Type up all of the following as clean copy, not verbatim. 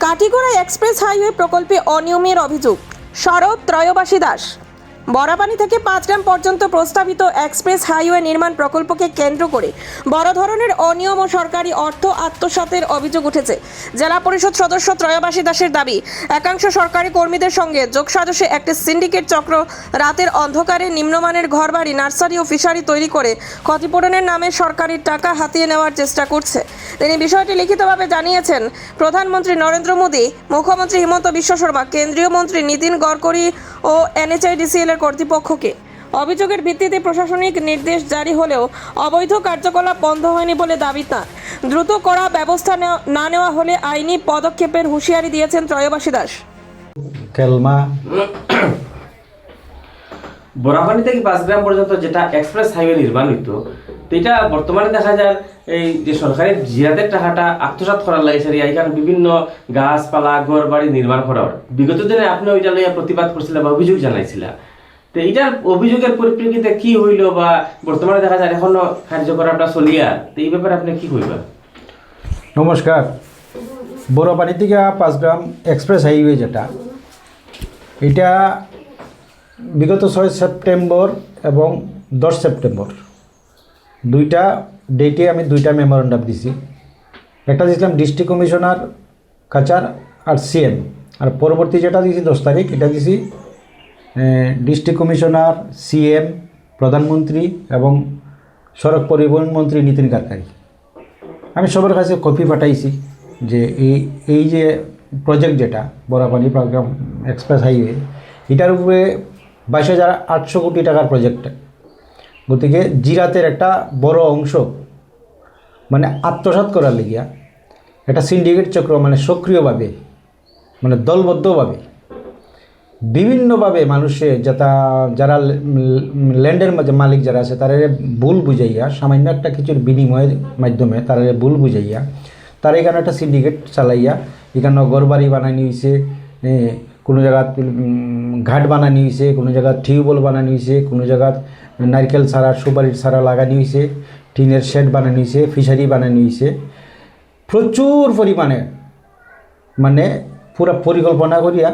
Katigorah express highway প্রকল্পে অনিয়মের অভিযোগ শরৎ ত্রয়োবাসী দাস। বরাপানি থেকে 5 গ্রাম পর্যন্ত প্রস্তাবিত এক্সপ্রেস হাইওয়ে নির্মাণ প্রকল্পকে কেন্দ্র করে বড় ধরনের অনিয়ম ও সরকারি অর্থ আত্মসাতের অভিযোগ উঠেছে। জেলা পরিষদ সদস্য ত্রয়োবাসী দাসের দাবি, একাংশ সরকারি কর্মীদের সঙ্গে যোগসাজশে একটি সিন্ডিকেট চক্র রাতের অন্ধকারে নিম্নমানের ঘরবাড়ি, নার্সারি ও ফিশারি তৈরি করে ক্ষতিপূরণের নামে সরকারি টাকা হাতিয়ে নেওয়ার চেষ্টা করছে। তিনি বিষয়টি লিখিতভাবে জানিয়েছেন প্রধানমন্ত্রী নরেন্দ্র মোদী, মুখ্যমন্ত্রী হিমন্ত বিশ্ব শর্মা, কেন্দ্রীয় মন্ত্রী নীতিন গডকরি ও NHIDCL এর কর্তৃপক্ষকে। অভিযোগের ভিত্তিতে প্রশাসনিক নির্দেশ জারি হলেও অবৈধ কার্যকলাপ বন্ধ হয়নি বলে দাবি তাঁর। দ্রুত কড়া ব্যবস্থা না নেওয়া হলে আইনি পদক্ষেপের হুঁশিয়ারি দিয়েছেন ত্রয়োবাসী দাস। কেলমা বরাপানি থেকে 5 গ্রাম পর্যন্ত যেটা এক্সপ্রেস হাইওয়ে নির্মাণ হইতো, তো এটা বর্তমানে দেখা যায় এই যে সরকারের জিরাদের টাকাটা আত্মসাৎ করার লাগে সেটা এখানে বিভিন্ন গাছপালা ঘর বাড়ি নির্মাণ করা হয়। বিগত দিনে আপনি ওইটা লইয়া প্রতিবাদ করছিলেন বা অভিযোগ জানাইছিলেন, তো এইটার অভিযোগের পরিপ্রেক্ষিতে কি হইল বা বর্তমানে দেখা যায় এখনো কার্যকলাপটা চলিয়া, তো এই ব্যাপারে আপনি কি কইবেন? নমস্কার। বড়পানি থেকে 5 গ্রাম এক্সপ্রেস হাইওয়ে যেটা, এটা বিগত 6 সেপ্টেম্বর এবং 10 সেপ্টেম্বর দুইটা ডেটে আমি দুইটা মেমোরেন্ডাম দিছি। একটা দিয়েছিলাম ডিস্ট্রিক্ট কমিশনার কাচার আর CM, আর পরবর্তী যেটা দিয়েছি 10 তারিখ, এটা দিয়েছি ডিস্ট্রিক্ট কমিশনার, CM, প্রধানমন্ত্রী এবং সড়ক পরিবহন মন্ত্রী নীতিন গডকরি। আমি সবার কাছে কপি পাঠাইছি যে এই যে প্রজেক্ট যেটা বরাপানি এক্সপ্রেস হাইওয়ে, এটার উপরে 22,800 কোটি টাকার প্রজেক্ট। গতিকে জিরাতের একটা বড় অংশ মানে আত্মসাৎ করার লিগিয়া একটা সিন্ডিকেট চক্র মানে সক্রিয়ভাবে মানে দলবদ্ধভাবে বিভিন্নভাবে মানুষের যারা ল্যান্ডের মালিক যারা আছে তারা ভুল বুঝাইয়া সামান্য একটা কিছুর বিনিময়ের মাধ্যমে তারা ভুল বুঝাইয়া তারা এখানে একটা সিন্ডিকেট চালাইয়া এখানে ঘরবাড়ি বানানি হয়েছে, কোনো জায়গাত ঘাট বানানি হয়েছে, কোনো জায়গাত টিউবওয়েল বানানি হয়েছে, কোনো জায়গাত নারকেল ছাড়া সুপারির ছাড়া লাগানি হয়েছে, টিনের শেড বানানি হয়েছে, ফিশারি বানানি হয়েছে। প্রচুর পরিমাণে মানে পুরা পরিকল্পনা করিয়া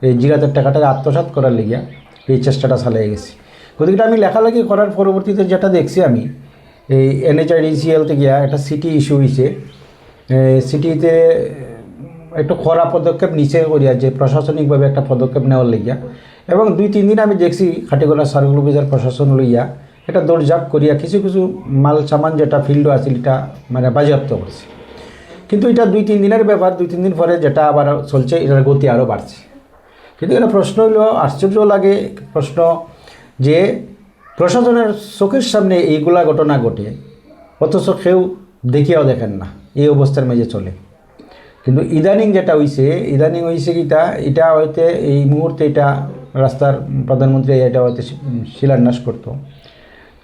এই জিরাতের টাকাটাকে আত্মসাৎ করার লিগিয়া এই চেষ্টাটা চালিয়ে গেছি। গতিকে আমি লেখালেখি করার পরবর্তীতে যেটা দেখছি, আমি এই NHIDCL থেকে একটা সিটি ইস্যু হয়েছে। সিটিতে একটু খরা পদক্ষেপ নিচে করিয়া যে প্রশাসনিকভাবে একটা পদক্ষেপ নেওয়ার লিগিয়া, এবং 2-3 দিন আমি দেখছি খাটিগড়া সার্কেল অফিসার প্রশাসন লইয়া এটা দৌড়ঝাঁপ করিয়া কিছু কিছু মাল সামান যেটা ফিল্ড আছে এটা মানে বাজেয়াপ্ত করছে। কিন্তু এটা 2-3 দিনের ব্যাপার, 2-3 দিন পরে যেটা আবার চলছে এটার গতি আরও বাড়ছে। কিন্তু এটা প্রশ্ন হইল, আশ্চর্য লাগে প্রশ্ন যে প্রশাসনের চোখের সামনে এইগুলা ঘটনা ঘটে অথচ কেউ দেখিয়াও দেখেন না, এই অবস্থার মাঝে চলে। কিন্তু ইদানিং যেটা হয়েছে এটা হয়তো এই মুহূর্তে এটা রাস্তার প্রধানমন্ত্রী এটা হয়তো শিলান্যাস করতো।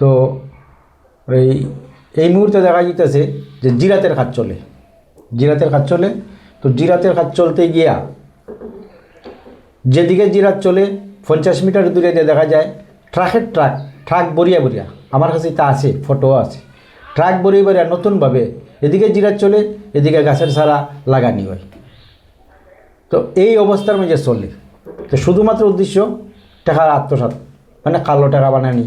তো এই মুহূর্তে দেখা যেতেছে যে জিরাতের কাজ চলে। তো জিরাতের কাজ চলতে গিয়া যেদিকে জিরাত চলে 50 মিটার দূরে দেখা যায় ট্রাক বরিয়া আমার কাছে তা আছে, ফটো আছে, ট্রাক বরিয়া নতুনভাবে এদিকে জিরাত চলে, এদিকে গাছের ছাড়া লাগানি হয়। তো এই অবস্থার মধ্যে চলে। তো শুধুমাত্র উদ্দেশ্য টাকার আত্মসাৎ মানে কালো টাকা বানানি।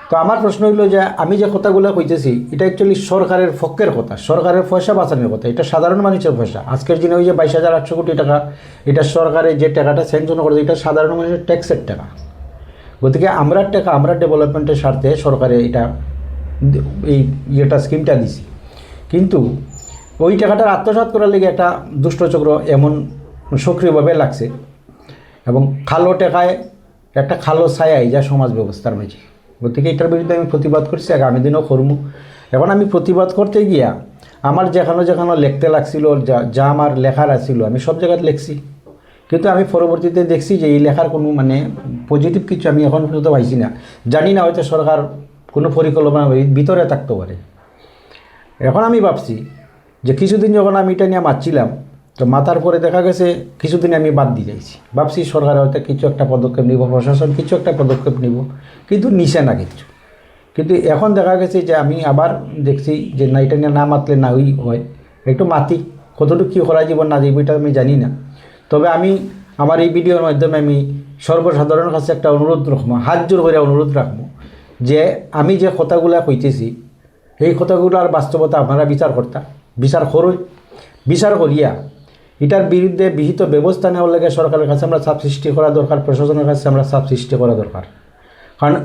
তো আমার প্রশ্ন হইল যে আমি যে কথাগুলো কইতেছি এটা অ্যাকচুয়ালি সরকারের পক্ষের কথা, সরকারের পয়সা বাঁচানোর কথা, এটা সাধারণ মানুষের পয়সা। আজকের দিনে ওই যে 22,800 কোটি টাকা, এটা সরকারের যে টাকাটা স্যাংশন করেছে এটা সাধারণ মানুষের ট্যাক্সের টাকা। গতিকে আমরা ডেভেলপমেন্টের স্বার্থে সরকারে এটা এই স্কিমটা দিছি। কিন্তু ওই টাকাটার আত্মসাৎ করার লেগে একটা দুষ্টচক্র এমন সক্রিয়ভাবে লাগছে এবং কালো টাকায় একটা কালো ছায়া যা সমাজ ব্যবস্থার মাঝে। গতিকে এটার বিরুদ্ধে আমি প্রতিবাদ করছি, আগামী দিনও করবো। এখন আমি প্রতিবাদ করতে গিয়া আমার যেখানে লিখতে লাগছিল, যা আমার লেখার আছিল আমি সব জায়গায় লিখছি। কিন্তু আমি পরবর্তীতে দেখছি যে এই লেখার কোনো মানে পজিটিভ কিছু আমি এখন পর্যন্ত পাইছি না। জানি না হয়তো সরকার কোনো পরিকল্পনা ভিতরে থাকতে পারে। এখন আমি ভাবছি যে কিছুদিন যখন আমি এটা নিয়ে মারছিলাম, তো মাথার পরে দেখা গেছে কিছুদিন আমি বাদ দিয়ে যাইছি। ভাবছি সরকার হয়তো কিছু একটা পদক্ষেপ নিব, প্রশাসন কিছু একটা পদক্ষেপ নিব, কিন্তু নিছে না কিছু। কিন্তু এখন দেখা গেছে যে আমি আবার দেখছি যে না, এটা নিয়ে না মাতলে না হয়, একটু মাতি কতটুকু কী করা জীবন না যাইব এটা আমি জানি না। তবে আমি আমার এই ভিডিওর মাধ্যমে আমি সর্বসাধারণের কাছে একটা অনুরোধ রাখবো, হাত জোর করে অনুরোধ রাখবো যে আমি যে কথাগুলা কইতেছি এই কথাগুলোর বাস্তবতা আপনারা বিচার করুন, বিচার করিয়া এটার বিরুদ্ধে বিহিত ব্যবস্থা নেওয়ার লাগে সরকারের কাছে আমরা চাপ সৃষ্টি করা দরকার, প্রশাসনের কাছে আমরা চাপ সৃষ্টি করা দরকার। কারণ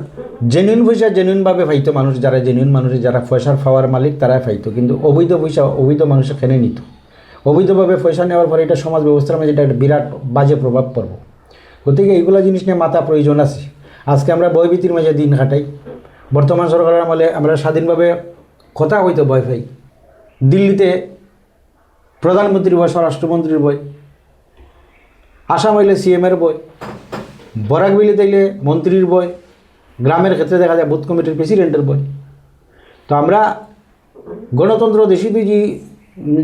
জেনুইন পয়সা জেনুইনভাবে পাইতো মানুষ, যারা জেনুইন মানুষ, যারা পয়সার পাওয়ার মালিক তারাই পাইতো, কিন্তু অবৈধ পয়সা অবৈধ মানুষে কেনে নিত। অবৈধভাবে পয়সা নেওয়ার পরে এটা সমাজ ব্যবস্থার মধ্যে এটা একটা বিরাট বাজে প্রভাব পড়ব। গতিকে এইগুলো জিনিস নিয়ে মাথা প্রয়োজন আছে। আজকে আমরা ভয়ভীতির মাঝে দিন কাটাই। বর্তমান সরকারের আমলে আমরা স্বাধীনভাবে কথা হইতে ভয় পাই। দিল্লিতে প্রধানমন্ত্রীর বই, স্বরাষ্ট্রমন্ত্রীর বই, আসাম হইলে সিএমের বই, বরাক বিলি তাইলে মন্ত্রীর বই, গ্রামের ক্ষেত্রে দেখা যায় বুথ কমিটির প্রেসিডেন্টের বই। তো আমরা গণতন্ত্র দেশি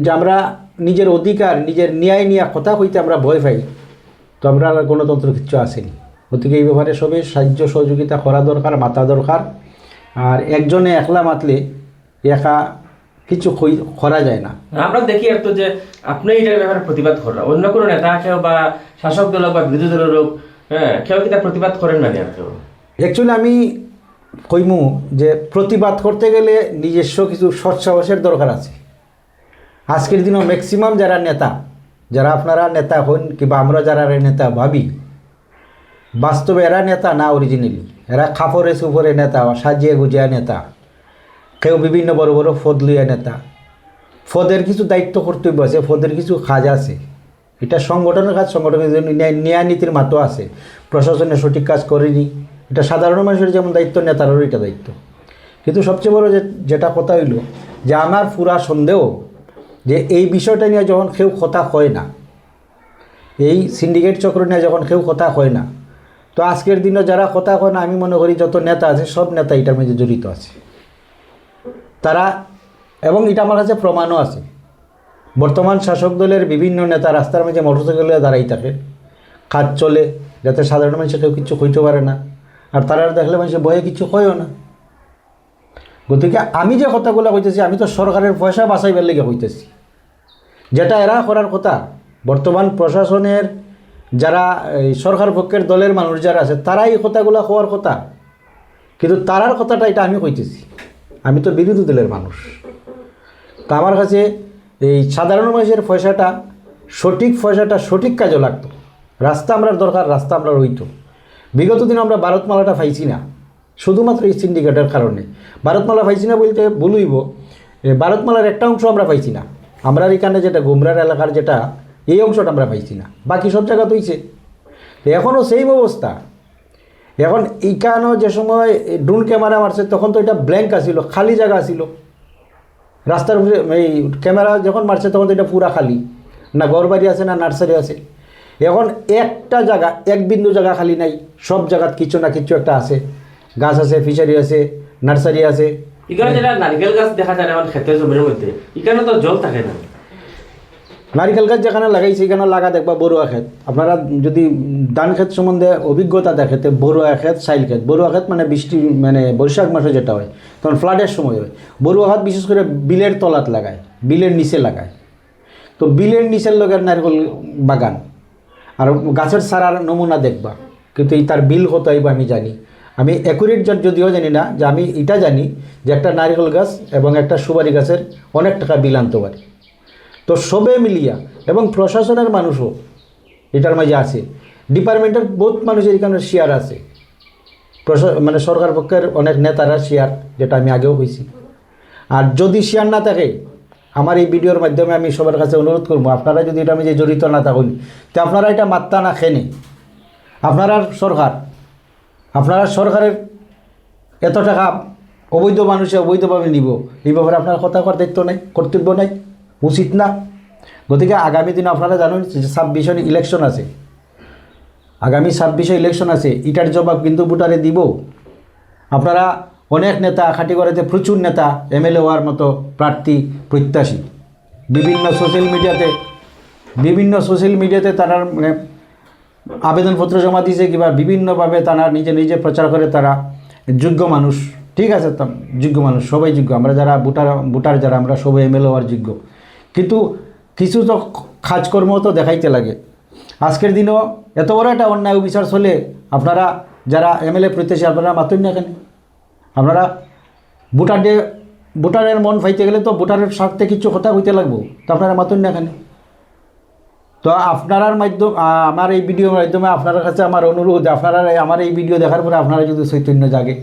যে আমরা নিজের অধিকার নিজের ন্যায় নিয়ে কথা কইতে আমরা ভয় পাই, তো আমরা গণতন্ত্র কিচ্ছু আসেনি। গতিকে এই ব্যাপারে সবাই সাহায্য সহযোগিতা করা দরকার, মাথা দরকার। আর একজনে একলা মাতলে একা কিছু করা যায় না। আমরা দেখি আর তো যে আপনি এটার ব্যাপারে প্রতিবাদ করেন, অন্য কোনো নেতা কেউ বা শাসক দল বা বিরোধী দলের লোক কেউ কি তার প্রতিবাদ করেন না আর কেউ? অ্যাকচুয়ালি আমি কইমু যে প্রতিবাদ করতে গেলে নিজস্ব কিছু সৎসাহসের দরকার আছে। আজকের দিনও ম্যাক্সিমাম যারা নেতা, যারা আপনারা নেতা হন কিংবা আমরা যারা নেতা ভাবি, বাস্তবে এরা নেতা না অরিজিনালি। এরা খাফরে সুফরে নেতা, সাজিয়ে গুজিয়া নেতা, কেউ বিভিন্ন বড় বড় পদ লইয়া নেতা। পদের কিছু দায়িত্ব কর্তব্য আছে, পদের কিছু কাজ আছে। এটা সংগঠনের কাজ, সংগঠনের জন্য ন্যায় নীতির মাত্র আছে। প্রশাসনে সঠিক কাজ করেনি, এটা সাধারণ মানুষের যেমন দায়িত্ব, নেতারও এটা দায়িত্ব। কিন্তু সবচেয়ে বড় যেটা কথা হইল যে আমার পুরা সন্দেহ যে এই বিষয়টা নিয়ে যখন কেউ কথা কয় না, এই সিন্ডিকেট চক্র নিয়ে যখন কেউ কথা কয় না, তো আজকের দিনে যারা কথা কয় না, আমি মনে করি যত নেতা আছে সব নেতা এটার মধ্যে জড়িত আছে তারা। এবং এটা আমার কাছে প্রমাণও আছে। বর্তমান শাসক দলের বিভিন্ন নেতা রাস্তার মধ্যে মোটরসাইকেলে দাঁড়াই থাকে, কাজ চলে যাতে সাধারণ মানুষে কেউ কিছু কইতে পারে না, আর তারা দেখলে মানুষের ভয়ে কিছু কয়ও না। গতিকে আমি যে কথাগুলো কইতেছি, আমি তো সরকারের পয়সা বাঁচাইবার লেগে কইতেছি। যেটা এরা করার কথা, বর্তমান প্রশাসনের যারা সরকার পক্ষের দলের মানুষ যারা আছে তারাই এই কথাগুলো হওয়ার কথা, কিন্তু তারার কথাটা এটা আমি কইতেছি। আমি তো বিরোধী দলের মানুষ। তা আমার কাছে এই সাধারণ মানুষের পয়সাটা সঠিক কাজে লাগতো। রাস্তা আমরা দরকার, রাস্তা আমরা রইতো। বিগত দিন আমরা ভারতমালাটা পাইছি না, শুধুমাত্র এই সিন্ডিকেটের কারণে। ভারতমালা পাইছি না বলতে বলইব, ভারতমালার একটা অংশ আমরা পাইছি না। আমরা এখানে যেটা গুমরার এলাকার যেটা এই অংশটা আমরা পাইছি না, বাকি সব জায়গা তৈছে। এখনও সেই অবস্থা। এখন এইখানেও যে সময় ড্রোন ক্যামেরা মারছে তখন তো এটা ব্ল্যাঙ্ক আসিল, খালি জায়গা আসিল। রাস্তার উপরে এই ক্যামেরা যখন মারছে তখন তো এটা পুরা খালি, না ঘরবাড়ি আছে না নার্সারি আছে। এখন একটা জায়গা, এক বিন্দু জায়গা খালি নাই, সব জায়গাত কিছু না কিছু একটা আছে। গাছ আছে, ফিশারি আছে, নার্সারি আছে। এখানে যেটা নারকেল গাছ দেখা যায় এখন ক্ষেতের জমির মধ্যে, এখানে তো জল থাকে না। নারিকেল গাছ যেখানে লাগাইছে এখানে লাগা দেখবা বড়ুয়া ক্ষেত। আপনারা যদি ধান ক্ষেত সম্বন্ধে অভিজ্ঞতা দেখেতে, বড়ুয়া ক্ষেত, সাইল ক্ষেত। বড়ুয়া ক্ষেত মানে বৃষ্টি, মানে বৈশাখ মাসে যেটা হয় তখন ফ্লাডের সময় হয়। বড়ুয়া ক্ষেত বিশেষ করে বিলের তলাত লাগায়, বিলের নিচে লাগায়। তো বিলের নিচের লগের নারকেল বাগান আর গাছের সারার নমুনা দেখবা, কিন্তু এই তার বিল কত আইব আমি জানি। আমি অ্যাকুরেট যদিও জানি না, যে আমি এটা জানি যে একটা নারকেল গাছ এবং একটা সুপারি গাছের অনেক টাকা বিল আনতে পারে। তো সবে মিলিয়া এবং প্রশাসনের মানুষও এটার মাঝে আছে, ডিপার্টমেন্টের বহুত মানুষের এখানে শেয়ার আছে, মানে সরকার পক্ষের অনেক নেতারা শেয়ার, যেটা আমি আগেও কইছি। আর যদি শেয়ার না থাকে, আমার এই ভিডিওর মাধ্যমে আমি সবার কাছে অনুরোধ করবো, আপনারা যদি এটা আমি যে জড়িত না থাকুন, তো আপনারা এটা মাত্রা না খেনে, আপনারা সরকারের এত টাকা অবৈধ মানুষে অবৈধভাবে নিব, এই ব্যাপারে আপনার কথা করার দায়িত্ব নাই, কর্তব্য নাই, উচিত না। গতিকে আগামী দিনে আপনারা জানেন যে 26 ইলেকশন আছে, আগামী 26 ইলেকশন আছে, এটার জবাব কিন্তু ভোটারে দিব। আপনারা অনেক নেতা খাটি করেতে, প্রচুর নেতা এমএলএ হওয়ার মতো প্রার্থী প্রত্যাশী, বিভিন্ন সোশ্যাল মিডিয়াতে তারা মানে আবেদনপত্র জমা দিয়েছে, কিংবা বিভিন্নভাবে তারা নিজে প্রচার করে তারা যোগ্য মানুষ। ঠিক আছে, যোগ্য মানুষ সবাই যোগ্য, আমরা যারা ভোটার যারা আমরা সবাই এমএলএ হওয়ার যোগ্য। কিন্তু কিছু তো কাজকর্ম তো দেখাইতে লাগে। আজকের দিনও এত বড় একটা অন্যায় বিচার চলে, আপনারা যারা এমএলএ প্রত্যাশী আপনারা মাতুন না কেন? আপনারা ভোটারের মন পাইতে গেলে তো ভোটারের স্বার্থে কিছু কথা কইতে লাগবো, তো আপনারা মাতুন না কেন? তো আপনার মাধ্যম আমার এই ভিডিওর মাধ্যমে আপনার কাছে আমার অনুরোধ, আপনারা আমার এই ভিডিও দেখার পরে আপনারা যদি চৈতন্য জাগে,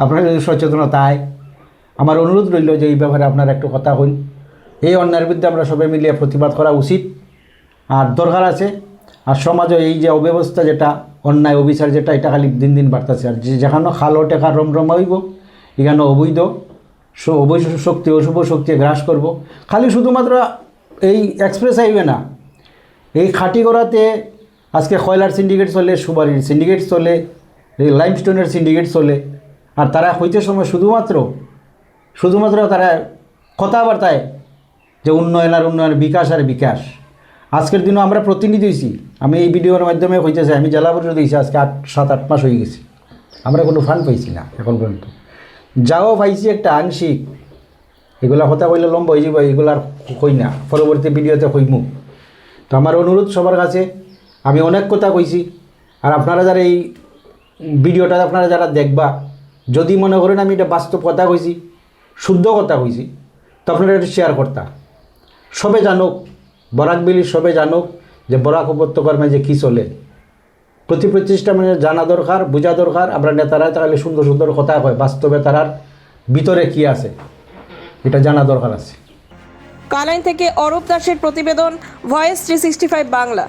আপনারা যদি সচেতনতা আয়, আমার অনুরোধ রইল যে এই ব্যাপারে আপনারা একটু কথা হইন। এই অন্যায়ের বিরুদ্ধে আমরা সবাই মিলিয়ে প্রতিবাদ করা উচিত আর দরকার আছে। আর সমাজে এই যে অব্যবস্থা যেটা অন্যায় অবিচার যেটা, এটা খালি দিন দিন বাড়তেছে। আর যেখানে খালো টেকা রমরমা হইব, এখানে অবৈধ শক্তি অশুভ শক্তি গ্রাস করব। খালি শুধুমাত্র এই এক্সপ্রেস হাইওয়ে না, এই খাটিগড়াতে আজকে কয়লার সিন্ডিকেট চলে, সুপারির সিন্ডিকেট চলে, এই লাইমস্টোনের সিন্ডিকেট চলে। আর তারা হইতে সময় শুধুমাত্র তারা কথাবার্তায় যে উন্নয়ন আর উন্নয়ন, বিকাশ আর বিকাশ। আজকের দিনও আমরা প্রতিনিধি হয়েছি, আমি এই ভিডিওর মাধ্যমে হইতেছে, আমি জেলা পরিষদ হয়েছি আজকে 7-8 মাস হয়ে গেছি, আমরা কোনো ফান্ড পাইছি না এখন পর্যন্ত। যাও পাইছি একটা আংশিক, এগুলা কথা কইলে লম্বা হয়ে যাব, এগুলার কই না, পরবর্তী ভিডিওতে কইমু। তো আমার অনুরোধ সবার কাছে, আমি অনেক কথা কইছি, আর আপনারা যারা এই ভিডিওটা আপনারা যারা দেখবা, যদি মনে করেন আমি এটা বাস্তব কথা কইছি, শুদ্ধ কথা কইছি, তো আপনারা এটা শেয়ার করতা। সবে জানুক, বরাকবেলি সবে জানুক যে বরাক উপত্যকার মাঝে কী চলে। প্রতি প্রতিষ্ঠা মানে জানা দরকার, বোঝা দরকার। আমরা নেতারা তাহলে সুন্দর সুন্দর কথা কয়, বাস্তবে তারার ভিতরে কি আছে এটা জানা দরকার আছে। কালাইন থেকে অরূপ দাসের প্রতিবেদন, ভয়েস 365 বাংলা।